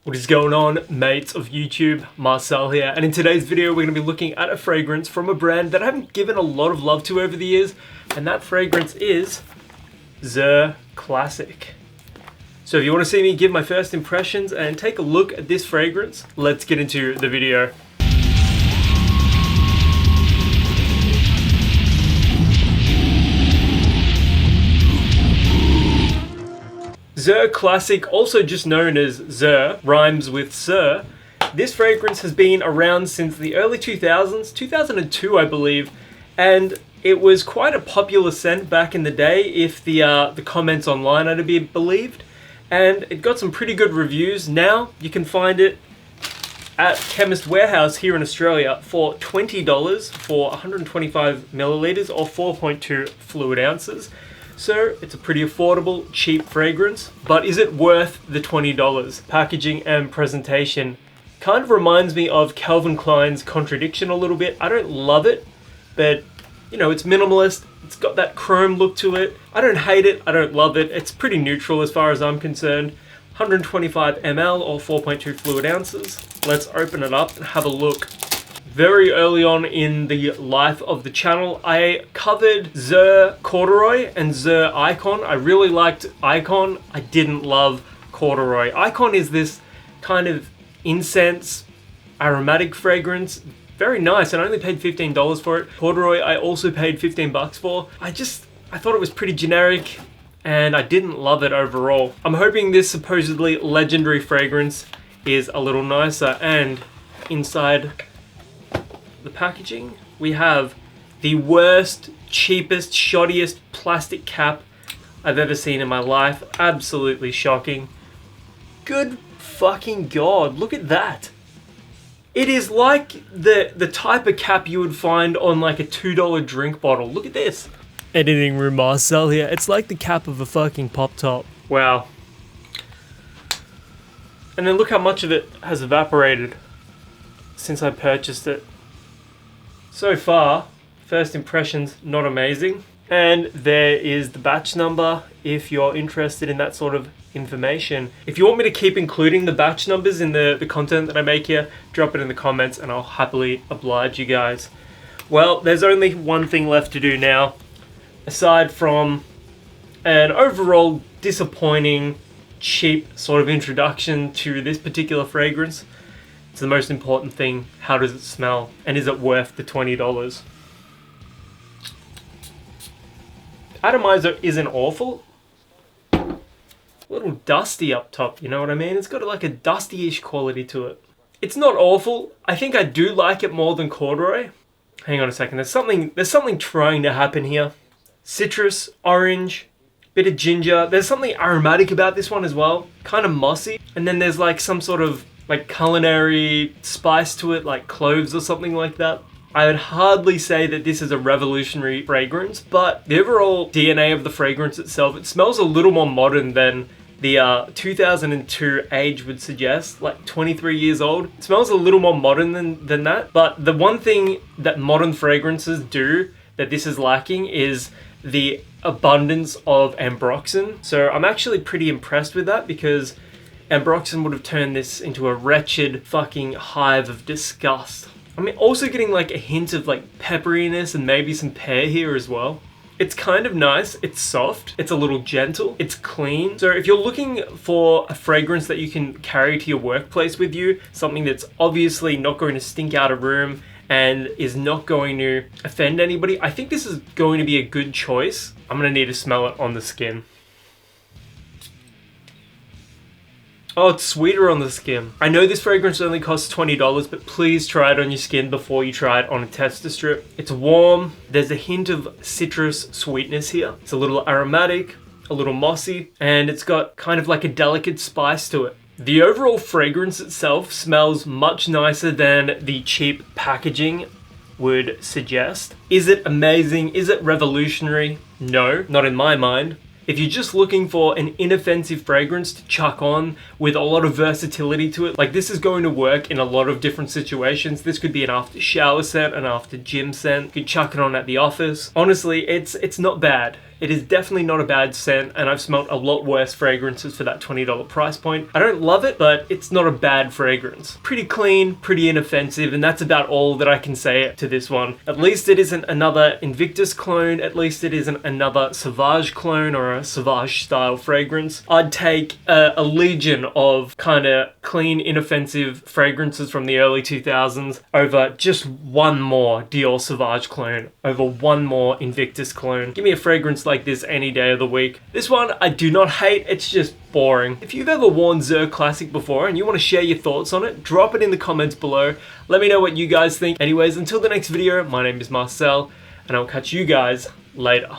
What is going on, mates of YouTube? Marcel here, and in today's video we're going to be looking at a fragrance from a brand that I haven't given a lot of love to over the years, and that fragrance is Zirh Classic. So if you want to see me give my first impressions and take a look at this fragrance, let's get into the video. Zirh Classic, also just known as Zirh, rhymes with Sir. This fragrance has been around since the early 2000s, 2002 I believe, and it was quite a popular scent back in the day if the comments online are to be believed, and it got some pretty good reviews. Now you can find it at Chemist Warehouse here in Australia for $20 for 125 milliliters or 4.2 fluid ounces. So it's a pretty affordable, cheap fragrance, but is it worth the $20? Packaging and presentation kind of reminds me of Calvin Klein's Contradiction a little bit. I don't love it, but you know, it's minimalist. It's got that chrome look to it. I don't hate it, I don't love it. It's pretty neutral as far as I'm concerned. 125 ml or 4.2 fluid ounces. Let's open it up and have a look. Very early on in the life of the channel, I covered Zirh Corduroy and Zirh Icon. I really liked Icon. I didn't love Corduroy. Icon is this kind of incense, aromatic fragrance. Very nice, and I only paid $15 for it. Corduroy, I also paid 15 bucks for. I thought it was pretty generic, and I didn't love it overall. I'm hoping this supposedly legendary fragrance is a little nicer, and inside the packaging, we have the worst, cheapest, shoddiest plastic cap I've ever seen in my life. Absolutely shocking. Good fucking God, look at that. It is like the type of cap you would find on like a $2 drink bottle. Look at this. Editing room Marcel here. It's like the cap of a fucking pop top. Wow. And then look how much of it has evaporated since I purchased it. So far, first impressions, not amazing. And there is the batch number if you're interested in that sort of information. If you want me to keep including the batch numbers in the content that I make here, drop it in the comments and I'll happily oblige you guys. Well, there's only one thing left to do now, aside from an overall disappointing, cheap sort of introduction to this particular fragrance. It's the most important thing. How does it smell? And is it worth the $20? Atomizer isn't awful. A little dusty up top, you know what I mean? It's got like a dusty-ish quality to it. It's not awful. I think I do like it more than Corduroy. Hang on a second. There's something trying to happen here. Citrus, orange, bit of ginger. There's something aromatic about this one as well. Kind of mossy. And then there's like some sort of like culinary spice to it, like cloves or something like that. I would hardly say that this is a revolutionary fragrance, but the overall DNA of the fragrance itself, it smells a little more modern than the 2002 age would suggest, like 23 years old. It smells a little more modern than that, but the one thing that modern fragrances do that this is lacking is the abundance of ambroxan. So I'm actually pretty impressed with that, because ambroxan would have turned this into a wretched fucking hive of disgust. I mean, also getting like a hint of like pepperiness and maybe some pear here as well. It's kind of nice, it's soft, it's a little gentle, it's clean. So if you're looking for a fragrance that you can carry to your workplace with you, something that's obviously not going to stink out a room and is not going to offend anybody, I think this is going to be a good choice. I'm gonna need to smell it on the skin. Oh, it's sweeter on the skin. I know this fragrance only costs $20, but please try it on your skin before you try it on a tester strip. It's warm. There's a hint of citrus sweetness here. It's a little aromatic, a little mossy, and it's got kind of like a delicate spice to it. The overall fragrance itself smells much nicer than the cheap packaging would suggest. Is it amazing? Is it revolutionary? No, not in my mind. If you're just looking for an inoffensive fragrance to chuck on with a lot of versatility to it, like this is going to work in a lot of different situations. This could be an after shower scent, an after gym scent. You could chuck it on at the office. Honestly, it's not bad. It is definitely not a bad scent, and I've smelled a lot worse fragrances for that $20 price point. I don't love it, but it's not a bad fragrance. Pretty clean, pretty inoffensive, and that's about all that I can say to this one. At least it isn't another Invictus clone, at least it isn't another Sauvage clone or a Sauvage style fragrance. I'd take a legion of kind of clean, inoffensive fragrances from the early 2000s over just one more Dior Sauvage clone, over one more Invictus clone. Give me a fragrance like this any day of the week. This one I do not hate, it's just boring. If you've ever worn Zirh Classic before and you want to share your thoughts on it, drop it in the comments below. Let me know what you guys think. Anyways, until the next video, my name is Marcel, and I'll catch you guys later.